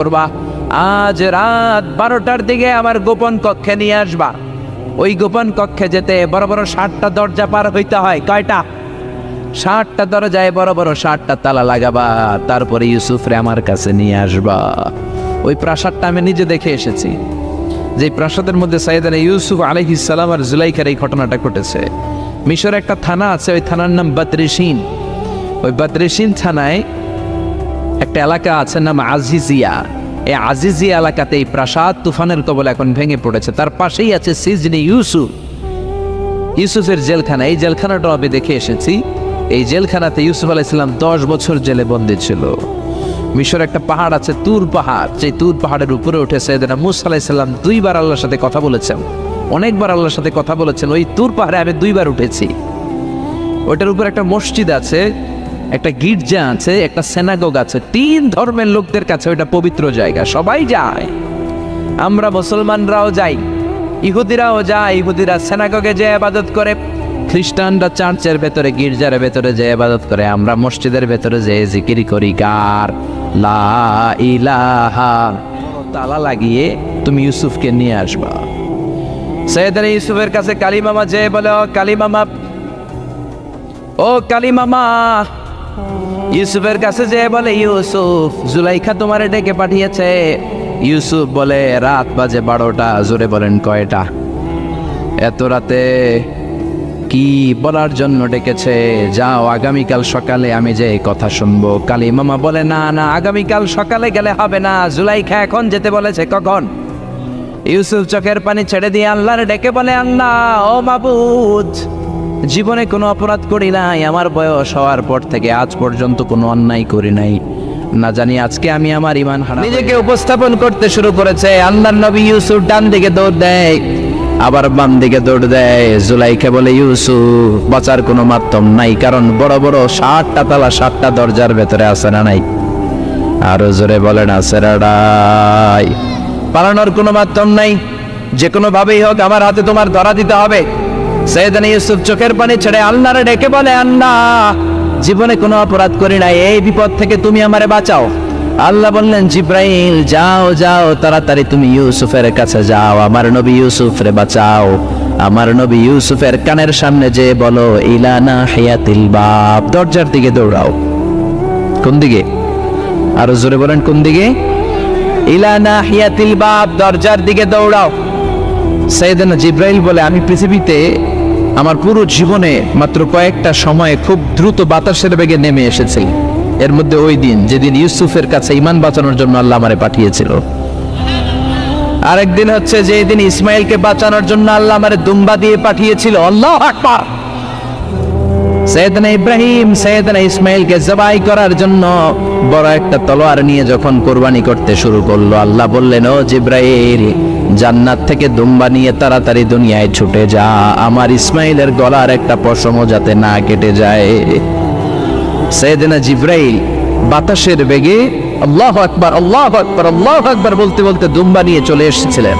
করবা, আজ রাত 12টার দিকে আমার গোপন কক্ষে নিয়ে আসবা। ওই গোপন কক্ষে যেতে বড় বড় 60টা দরজা পার হইতে হয়। কয়টা? 60টা দরজায় বড় বড় 60টা তালা লাগাবা, তারপরে ইউসুফরে আমার কাছে নিয়ে আসবা। ওই প্রাসাদটা আমি নিজে দেখে এসেছি, যে প্রাসাদের মধ্যে সাইয়েদনা ইউসুফ আলাইহিস সালাম আর জুলাইখার এই ঘটনাটা ঘটেছে। মিশরে একটা থানা আছে, ওই থানার নাম বদরিশিন। ওই বদরিশিন থানায় একটা এলাকা আছে নাম আজিজিয়া। এই আজিজিয়া এলাকাতে এই প্রাসাদ তুফানের কবলে এখন ভেঙে পড়েছে। তার পাশেই আছে সিজনি ইউসুফ, ইউসুফের জেলখানা। এই জেলখানাটা আমি দেখে এসেছি। এই জেলখানাতে ইউসুফ আলাইহিস সালাম 10 বছর জেলে বন্দী ছিল। মিশর একটা পাহাড় আছে তুর পাহাড়, যে তুর পাহাড়ের উপরে উঠে সাইয়েদনা মূসা আলাইহিস সালাম 2 বার আল্লাহর সাথে কথা বলেছেন, অনেকবার আল্লাহর সাথে কথা বলেছেন। ওই তুর পাহাড়ে আমি 2 বার উঠেছি। ওইটার উপর একটা মসজিদ আছে, একটা গির্জা আছে, একটা সিনাগোগ আছে। 3 ধর্মের লোকদের কাছে ওইটা পবিত্র জায়গা, সবাই যায়। আমরা মুসলমানরাও যাই, ইহুদিরাও যায়। ইহুদিরা সিনাগোগে যে ইবাদত করে, খ্রিস্টানরা চার্চের ভেতরে গির্জার ভেতরে যে ইবাদত করে, আমরা মসজিদের ভেতরে যে জিকির করি কার লা ইলাহা। তালা লাগিয়ে তুমি ইউসুফকে নিয়ে আসবা। সাইয়েদনা ইউসুফের কাছে কালিমামা যে বলে, ও কালিমামা, ও কালিমামা। ইউসুফের কাছে যে বলে, ইউসুফ জুলাইখা তোমারে ডেকে পাঠিয়েছে। ইউসুফ বলে, রাত বাজে 12টা। জোরে বলেন কয়টা? এত রাতে কি বলার জন্য ডেকেছে? যাও, আগামীকাল সকালে আমি যে কথা শুনবো। কালিমামা বলে, না না, আগামীকাল সকালে গেলে হবে না, জুলাইখা এখন যেতে বলেছে। কখন? ইউসুফ চোখের পানি ছেড়ে দিয়ে আল্লাহর ডেকে বলে, আল্লাহ ও মাবুদ, জীবনে কোনো অপরাধ করি নাই, আমার বয়স হওয়ার পর থেকে আজ পর্যন্ত কোনো অন্যায় করি নাই, না জানি আজকে আমি আমার ঈমান হারাবো। নিজেকে উপস্থাপন করতে শুরু করেছে। আল্লাহর নবী ইউসুফ ডান দিকে দৌড় দেয়, আবার বাম দিকে দৌড় দেয়। জুলাইখা বলে, ইউসুফ বাঁচার কোনো মাধ্যম নাই, কারণ বড় বড় 60টা তালা 60টা দরজার ভেতরে আছে না নাই? আরো জোরে বলেন আছে রাই। পালানোর কোনো মাধ্যম নাই, যে কোনো ভাবেই হোক আমার হাতে তোমার ধরা দিতে হবে। সাইয়েদনা ইউসুফ চোখের পানি ছেড়ে আল্লাহরে ডেকে বলে, আল্লাহ জীবনে কোনো অপরাধ করি নাই, এই বিপদ থেকে তুমি আমারে বাঁচাও। আল্লাহ বললেন, জিব্রাইল যাও যাও, তাড়াতাড়ি তুমি ইউসুফের কাছে যাও, আমার নবী ইউসুফরে বাঁচাও। আমার নবী ইউসুফের কানের সামনে যে বলো, ইলানা হিয়াতিল বাব, দরজার দিকে দৌড়াও। কোন দিকে? আরো জোরে বলেন, কোন দিকে? ইলানা হিয়াতিল বাব, দরজার দিকে দৌড়াও। সাইয়েদনা জিব্রাইল বলে, আমি পৃথিবীতে আমার পুরো জীবনে মাত্র কয়েকটা সময়ে খুব দ্রুত বাতাসের বেগে নেমে এসেছি। এর মধ্যে ওই দিন যেদিন ইউসুফের কাছে ঈমান বাঁচানোর জন্য আল্লাহ আমারে পাঠিয়েছিল। আরেকদিন হচ্ছে যেদিন ইসমাইলকে বাঁচানোর জন্য আল্লাহ আমারে দুম্বা দিয়ে পাঠিয়েছিল। আল্লাহু আকবার। সাইয়েদনা ইব্রাহিম সাইয়েদনা ইসমাইলকে জবাই করার জন্য বড় একটা তলোয়ার নিয়ে যখন কুরবানি করতে শুরু করলো, আল্লাহ বললেন, ও জিব্রাইল জান্নাত থেকে দুম্বা নিয়ে তাড়াতাড়ি দুনিয়ায় ছুটে যা, আমার ইসমাইলের গলার একটা পশমও যাতে না কেটে যায়। সাইয়েদনা জিব্রাইল বাতাসের বেগে আল্লাহু আকবার আল্লাহু আকবার আল্লাহু আকবার বলতে বলতে দুম্বা নিয়ে চলে এসেছিলেন।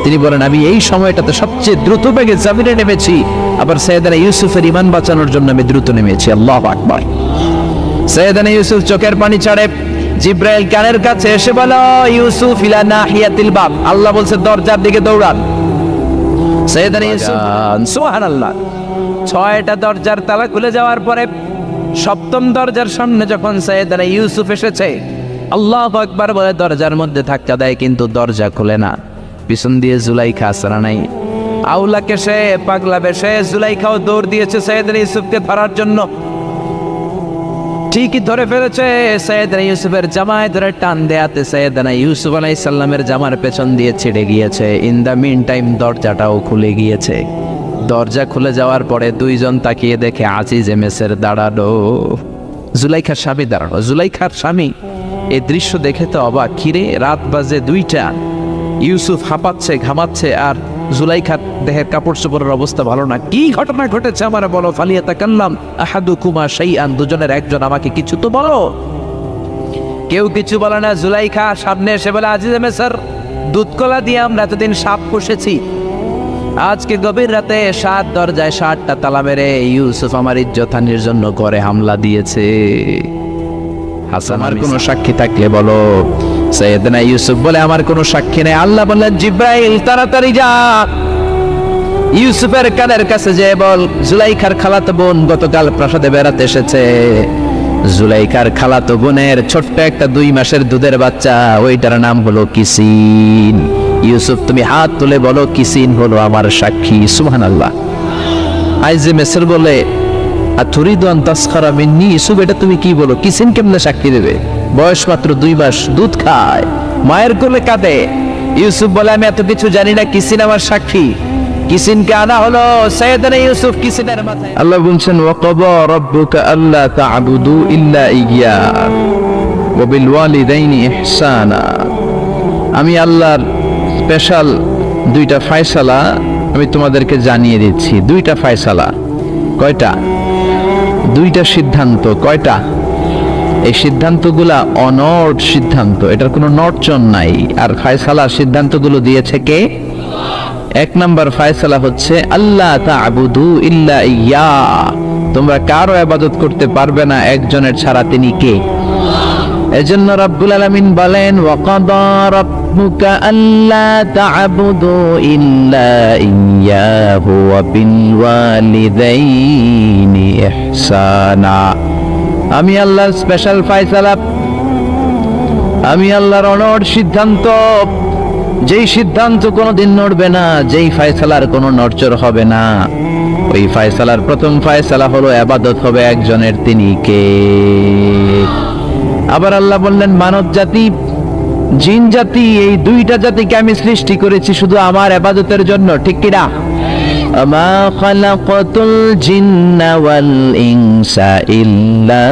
তিনি বলেন, আমি এই সময়টাতে সবচেয়ে দ্রুত বেগে জমিনে নেমেছি, আবার সাইয়েদনা ইউসুফের ঈমান বাঁচানোর জন্য আমি দ্রুত নেমেছি। আল্লাহু আকবার। সাইয়েদনা ইউসুফ চোখের পানি ছাড়ে, জিব্রাইল কানের কাছে এসে বলো, ইউসুফ ইলা নাহিয়াতিল বাব, আল্লাহ বলছে দরজার দিকে দৌড়ান। সাইয়েদনা ইউসুফ, সুবহানাল্লাহ, 6টা দরজার তালা খুলে যাওয়ার পরে 7ম দরজার সামনে যখন সাইয়েদনা ইউসুফ এসেছে, আল্লাহু আকবার বলে দরজার মধ্যে ধাক্কা দেয়, কিন্তু দরজা খুলে না। পিছন দিয়ে জুলাইখা আসরা নাই, আউলা কেশে পাগলা বেশে জুলাইখাও দৌড় দিয়েছে সাইয়েদনা ইউসুফকে ধরার জন্য। ঠিকই ধরে ফেলেছে। সাইয়েদনা ইউসুফের জামায় ধরে টান দেয়াতে সাইয়েদনা ইউসুফ আলাইহিস সালামের জামার পেছন দিয়ে ছিঁড়ে গিয়েছে। ইন দ্য মিন টাইম দরজাটাও খুলে গিয়েছে। দরজা খুলে যাওয়ার পরে 2 জন তাকিয়ে দেখে আজিজ মেসের দাঁড়ানো, জুলাইখার স্বামী দাঁড়ানো। জুলাইখার স্বামী এই দৃশ্য দেখে তো অবাক, কিরে রাত বাজে 2টা, ইউসুফ হাঁপাচ্ছে ঘামাচ্ছে, আর জুলাইখার দেহের কাপড় চোপড়ের অবস্থা ভালো না। কি ঘটনা ঘটেছে আমার বলো। ফালিয়াতাকাল্লাম আহাদুকুমা শাইআন, দুজনের একজন আমাকে কিছু তো বলো। কেউ কিছু বলে না। জুলাইখা সামনে এসে বলে, আজিজে মেসর, দুধকলা দিয়ে আমরা এতদিন সাপ পুষেছি, আজকে গভীর রাতে 7 দরজায় 60টা তালা মেরে ইউসুফ আমার ইজ্জতহানির জন্য করে হামলা দিয়েছে। হাসান, আর কোনো সাক্ষী থাকলে বলো। সাইয়েদনা ইউসুফ বলে আমার কোনো সাক্ষী নেই। আল্লাহ বললেন জিব্রাইল তাড়াতাড়ি যা, ইউসুফের কানের কাছে যে বল জুলাইখার খালাতো বোন গতকাল প্রাসাদে বেড়াতে এসেছে। জুলাইখার খালাতো বোনের ছোট্ট একটা 2 মাসের দুধের বাচ্চা, ওইটার নাম হলো কিসিন। ইউসুফ তুমি হাত তুলে বলো কিসিন হলো আমার সাক্ষী। সুবহানাল্লাহ। আইজে মেসর বলে আতুরিদু আন তাসখারা মিন্নি, ইউসুফ এটা তুমি কি বলো, কিসিন কেমনে সাক্ষী দেবে? বয়স মাত্র 2 মাস, দুধ খায়, মায়ের কোলে কাঁদে। ইউসুফ বলে আমি এত কিছু জানি না, কিসিন আমার সাক্ষী। কিসিনকে আনা হলো, সাইয়েদনা ইউসুফ কিসিনের মাথায়। আল্লাহ বলছেন ওয়া ক্বাদা রাব্বুকা আল্লা তা'বুদু ইল্লা ইয়্যা ওয়া বিল ওয়ালিদাইনি ইহসানা। আমি আল্লাহর স্পেশাল 2টা ফয়সালা আমি তোমাদেরকে জানিয়ে দিচ্ছি। 2টা ফয়সালা। কয়টা? 2টা সিদ্ধান্ত। কয়টা? এই সিদ্ধান্তগুলা অনড় সিদ্ধান্ত, এটার কোনো নড়চড় নাই। আর ফয়সালা সিদ্ধান্তগুলো দিয়েছে কে? 1 নাম্বার ফয়সালা হচ্ছে আল্লাহ তা'বুদু ইল্লা ইয়্যা, তোমরা কারো ইবাদত করতে পারবে না একজনের ছাড়া, তিনি কে? এজন্য রব্বুল আলামিন বলেন ওয়া ক্বাদা রাব্বুকা আল্লা তা'বুদু ইল্লা ইয়্যাহু ওয়া বিল ওয়ালিদাইনি ইহসানা। আমি আল্লাহর স্পেশাল ফয়সালা, আমি আল্লাহর অনড় সিদ্ধান্ত, যেই সিদ্ধান্ত কোনোদিন নড়বে না, যেই ফয়সালার কোনো নড়চড় হবে না, ওই ফয়সালার প্রথম ফয়সালা হলো ইবাদত হবে একজনের, তিনি কে? আবার আল্লাহ বললেন মানব জাতি, জিন জাতি, এই 2টা জাতিকে আমি সৃষ্টি করেছি শুধু আমার ইবাদতের জন্য, ঠিক কি না? আমা খালাকাতুল জিন্না ওয়াল ইনসা ইল্লা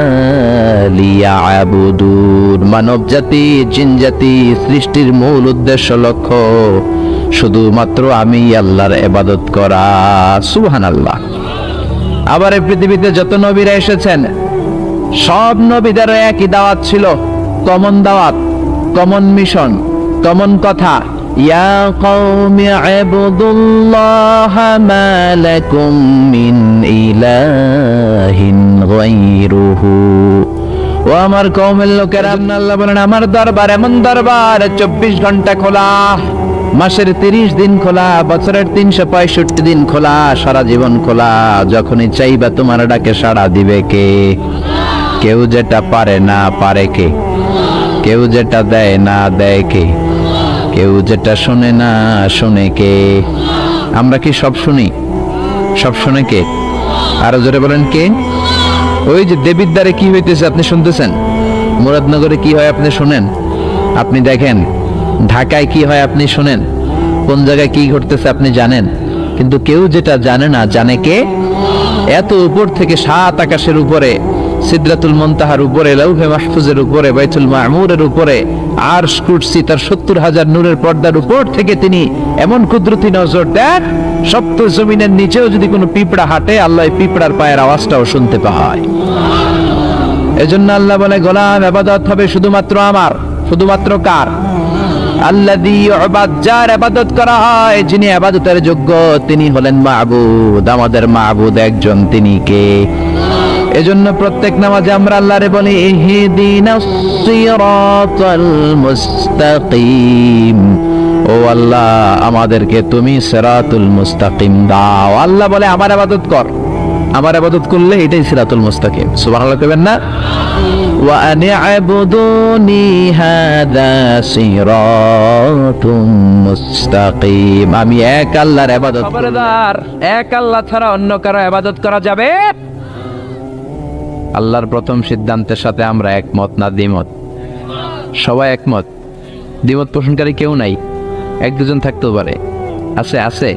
লিয়াবুদুন। মানব জাতি, জিন জাতি সৃষ্টির মূল উদ্দেশ্য, লক্ষ্য শুধুমাত্র আমি আল্লাহর ইবাদত করা। সুবহানাল্লাহ। আবার এই পৃথিবীতে যত নবীরা এসেছেন সব নবীদের একই দাওয়াত ছিল, কমন দাওয়াত, কমন মিশন, কমন কথা। ইয়া কওমি ইবুদুল্লাহা মা লাকুম মিন ইলাহিন গায়রুহু। ও আমার কওমের লোকেরা, আল্লাহ বলেন আমার দরবার এমন দরবার 24 ঘন্টা খোলা, মাসের 30 দিন খোলা, বছরের 365 দিন খোলা, সারা জীবন খোলা। যখনই চাইবা তোমার ডাকে সাড়া দিবে কে? কেউ যেটা পারে না পারে কে? কেউ যেটা দেয় না দেয় কে? কেউ যেটা শোনে না শোনে কে? আমরা কি সব শুনি? সব শোনে কে? আরো জোরে বলেন কে? ওই যে দেবিদ্বারে কি হইতেছে আপনি শুনতেছেন, মুরাদনগরে কি হয় আপনি শুনেন, আপনি দেখেন, ঢাকায় কি হয় আপনি শুনেন, কোন জায়গায় কি ঘটতেছে আপনি জানেন, কিন্তু কেউ যেটা জানে না জানে কে? এত উপর থেকে 7 আকাশের উপরে, সিদরাতুল মুনতাহার উপরে, লাউহে মাহফুজের উপরে, বাইতুল মামুরের উপরে, আরশ কুরসি তার 70,000 নূরের পর্দার উপর থেকে তিনি এমন কুদরতি নজর দেন, সপ্ত জমিনের নিচেও যদি কোনো পিঁপড়া হাঁটে আল্লাহ পিঁপড়ার পায়ের আওয়াজটাও শুনতে পায়। এজন্য আল্লাহ বলে গোলাম ইবাদত হবে শুধুমাত্র আমার। শুধুমাত্র কার? আল্লাযী ইউবাদ, যার ইবাদত করা হয়, যিনি ইবাদতের যোগ্য, তিনি হলেন মাবুদ। আমাদের মাবুদ একজন, তিনি কে? এজন্য প্রত্যেক নামাজে আমরা আল্লাহরে বলি ইহদিনাস সিরাতাল মুস্তাকিম, ও আল্লাহ আমাদেরকে তুমি সিরাতুল মুস্তাকিম দাও। আল্লাহ বলে আমার ইবাদত কর, আমার ইবাদত করলে এটাই সিরাতুল মুস্তাকিম। সুবহানাল্লাহ কইবেন না? ওয়া আনি'বুদুনি হাদা সিরাতুম মুস্তাকিম। আমি এক আল্লাহর ইবাদত। খবরদার, এক আল্লাহ ছাড়া অন্য কারো ইবাদত করা যাবে? আল্লাহর প্রথম সিদ্ধান্তের সাথে আমরা একমত না দ্বিমত? সবাই একমত, দ্বিমত পোষণকারী কেউ নাই। 1-2জন থাকতেও পারে। আছে আছে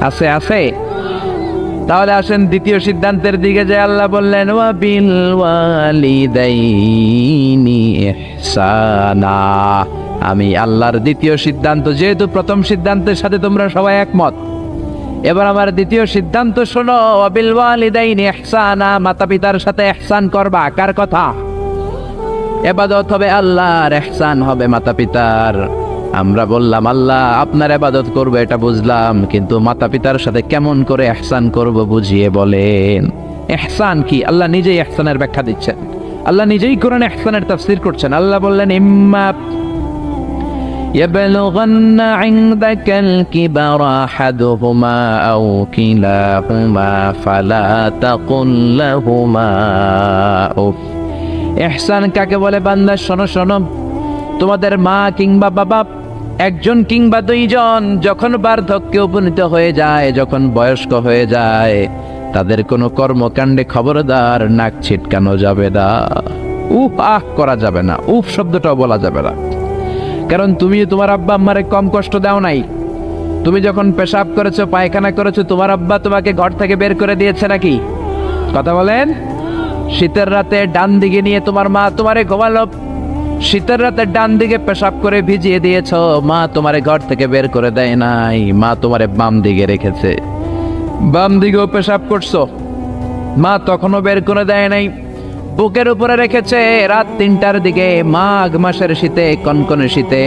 আছে আছে। তাহলে আসেন দ্বিতীয় সিদ্ধান্তের দিকে, যে আল্লাহ বললেন ওয়া বিল ওয়ালিদাইনি ইহসানা। আমি আল্লাহর দ্বিতীয় সিদ্ধান্ত, যেহেতু প্রথম সিদ্ধান্তের সাথে তোমরা সবাই একমত, এবার আমার দ্বিতীয় সিদ্ধান্ত শোনো। ওয়া বিল ওয়ালিদাইনি ইহসানা, মাতা পিতার সাথে ইহসান করবা। কার কথা? ইবাদত হবে আল্লাহর, ইহসান হবে মাতা পিতার। আমরা বললাম আল্লাহ আপনার ইবাদত করব এটা বুঝলাম, কিন্তু মাতা পিতার সাথে কেমন করে ইহসান করব বুঝিয়ে বলেন। ইহসান কি? আল্লাহ নিজেই ইহসানের ব্যাখ্যা দিচ্ছেন। আল্লাহ নিজেই কোরআনে ইহসানের তাফসীর করছেন। আল্লাহ বললেন ইম্মা يبلغن عندك الكبر أحدهما أو كلاهما فلا تقل لهما أف ইহসান কাকে বলে বান্দা শোনো শোনো তোমাদের মা কিংবা বাবা একজন কিংবা দুইজন যখন বার্ধক্যে উপনীত হয়ে যায় যখন বয়স্ক হয়ে যায় তাদের কোনো কর্মকাণ্ডে খবরদার নাক ছিটকানো যাবে না উফ আহ করা যাবে না উফ শব্দটাও বলা যাবে না কারণ তুমি তোমার আব্বা আম্মারে কম কষ্ট দাও নাই তুমি যখন পেশাব করেছো পায়খানা করেছো তোমার আব্বা তোমাকে ঘর থেকে বের করে দিয়েছে নাকি কথা বলেন শীতের রাতে ডান দিকে নিয়ে তোমার মা তোমারে ঘুমালো শীতের রাতে ডান দিকে পেশাব করে ভিজিয়ে দিয়েছো মা তোমারে ঘর থেকে বের করে দেয় নাই মা তোমারে বাম দিকে রেখেছে বাম দিকেও পেশাব করছো মা তখনও বের করে দেয় নাই বুকের উপরে রেখেছে রাত 3টার দিকে মাঘ মাসের শীতে কনকনে শীতে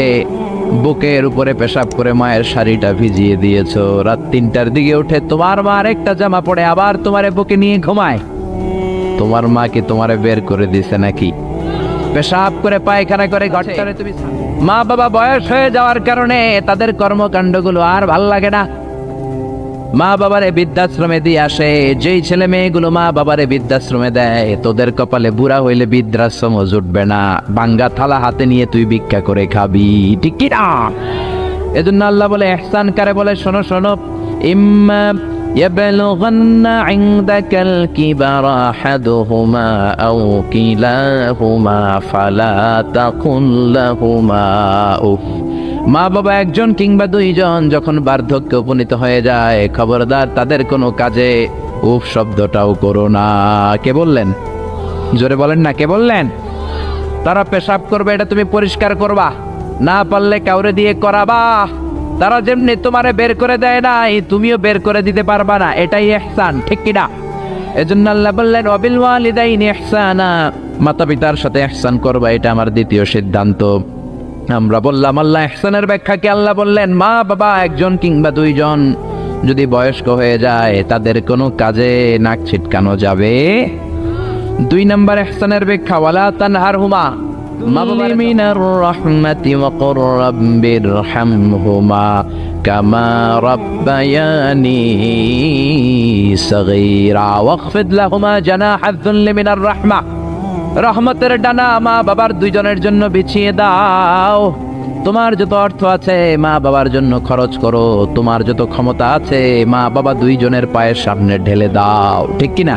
বুকের উপরে পেশাব করে মায়ের শাড়িটা ভিজিয়ে দিয়েছো রাত 3টার দিকে উঠে তোমার মা আরেকটা জামা পরে আবার তোমারে বুকে নিয়ে ঘুমায় তোমার মা কি তোমারে বের করে দিছে নাকি পেশাব করে পায়খানা করে ঘরটারে তুমি মা বাবা বয়স হয়ে যাওয়ার কারণে তাদের কর্মকাণ্ডগুলো আর ভাল লাগে না মা বাবারে বৃদ্ধাশ্রমে দিয়ে আসে যেই ছেলে মেয়েগুলো মা বাবারে বৃদ্ধাশ্রমে দেয় তোদের কপালে বুড়া হইলে বৃদ্ধাশ্রম জুটবে না বাঙ্গা থালা হাতে নিয়ে তুই ভিক্ষা করে খাবি ঠিক কি না এজন্য আল্লাহ বলে ইহসান কারে বলে শোনো শোনো ইম্মা يبلغن عندك الكبر أحدهما أو كلاهما فلا تقل لهما أف মা বাবা একজন কিংবা দুইজন যখন বার্ধক্যে উপনীত হয়ে যায় খবরদার তাদের কোনো কাজে উফ শব্দটাও করো না কে বললেন জোরে বলেন না কে বললেন তারা পেশাব করবে এটা তুমি পরিষ্কার করবা না পারলে কাউরে দিয়ে করাবা তারা যেমনি তোমারে বের করে দেয় নাই তুমিও বের করে দিতে পারবা না এটাই ইহসান ঠিক কি না এজন্য আল্লাহ বললেন ওয়াবিল ওয়ালিদাইনি ইহসানা মাতা পিতার সাথে ইহসান করবা এটা আমার দ্বিতীয় সিদ্ধান্ত আমরা বললাম আল্লাহ ইহসানের ব্যাখ্যা কি আল্লাহ বললেন মা বাবা একজন কিংবা দুইজন যদি বয়স্ক হয়ে যায় তাদের কোনো কাজে নাক ছিটকানো যাবে 2 নম্বর ইহসানের ব্যাখ্যা ওয়ালা তানহারহুমা মিনার রাহমাতি ওয়া কুর রাব্বিরহামহুমা কামা রাব্বায়ানি সাগীরা ওয়াখফিদ লাহুমা জানাহায যুল্লি মিনার রাহমা রহমতের ডানা মা বাবার দুইজনের জন্য বিছিয়ে দাও তোমার যত অর্থ আছে মা বাবার জন্য খরচ করো তোমার যত ক্ষমতা আছে মা বাবা দুইজনের পায়ের সামনে ঢেলে দাও ঠিক কি না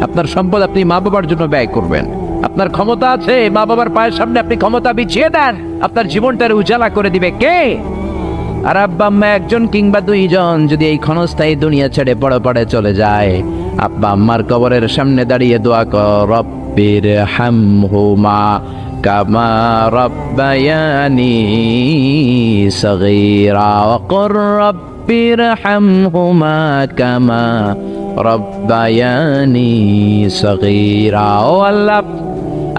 আপনার সম্পদ আপনি মা বাবার জন্য ব্যয় করবেন আপনার ক্ষমতা আছে মা বাবার পায়ের সামনে আপনি ক্ষমতা বিছিয়ে দেন আপনার জীবনটারে উজালা করে দিবে কে আর আব্বা আম্মা একজন কিংবা দুইজন যদি এই ক্ষণস্থায়ী দুনিয়া ছেড়ে বড় পড়ে চলে যায় আব্বা আম্মার কবরের সামনে দাঁড়িয়ে দোয়া কর রব্বিরহামহুমা কামা রাব্বায়ানি সাগীরা ওয়া কুর রব্বিরহামহুমা কামা রাব্বায়ানি সাগীরা ও আল্লাহ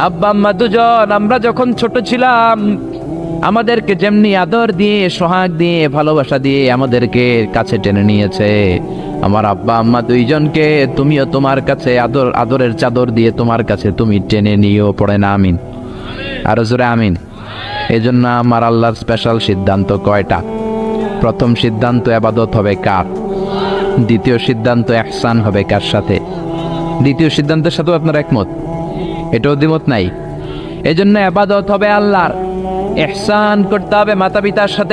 আব্বা আম্মা দুজন আমরা যখন ছোট ছিলাম আমাদেরকে যেমনি আদর দিয়ে সোহাগ দিয়ে ভালোবাসা দিয়ে আমাদেরকে কাছে টেনে নিয়েছে আমার আব্বা আম্মা দুইজনকে তুমিও তোমার কাছে আদরের চাদর দিয়ে তোমার কাছে তুমি টেনে নিও পড়ে না আমিন আর জোরে আমিন এজন্য আমার আল্লাহর স্পেশাল সিদ্ধান্ত কয়টা প্রথম সিদ্ধান্ত ইবাদত হবে কার দ্বিতীয় সিদ্ধান্ত ইহসান হবে কার সাথে দ্বিতীয় সিদ্ধান্তের সাথে আপনার একমত এটাও দ্বিমত নাই এজন্য ইবাদত হবে আল্লাহর ইহসান করতে হবে মাতা পিতার সাথে